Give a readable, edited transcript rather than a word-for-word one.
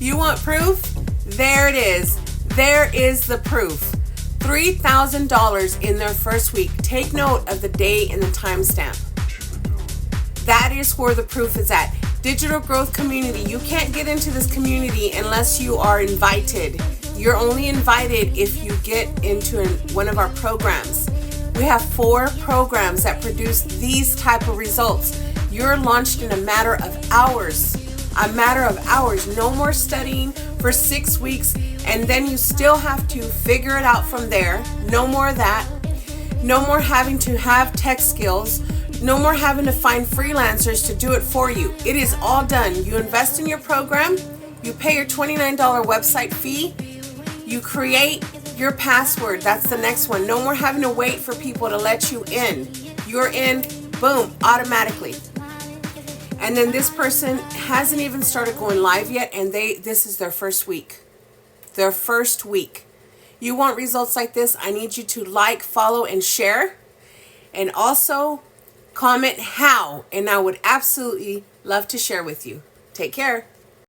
You want proof? There it is. There is the proof. $3,000 in their first week. Take note of the day and the timestamp. That is where the proof is at. Digital growth community. You can't get into this community unless you are invited. You're only invited if you get into one of our programs. We have 4 programs that produce these type of results. You're launched in a matter of hours. A matter of hours. No more studying for 6 weeks and then you still have to figure it out from there. No more of that. No more having to have tech skills. No more having to find freelancers to do it for you. It is all done. You invest in your program. You pay your $29 website fee. You create your password. That's the next one. No more having to wait for people to let you in. You're in, boom, automatically. And then this person hasn't even started going live yet, and this is their first week. Their first week. You want results like this? I need you to like, follow, and share. And also comment how. And I would absolutely love to share with you. Take care.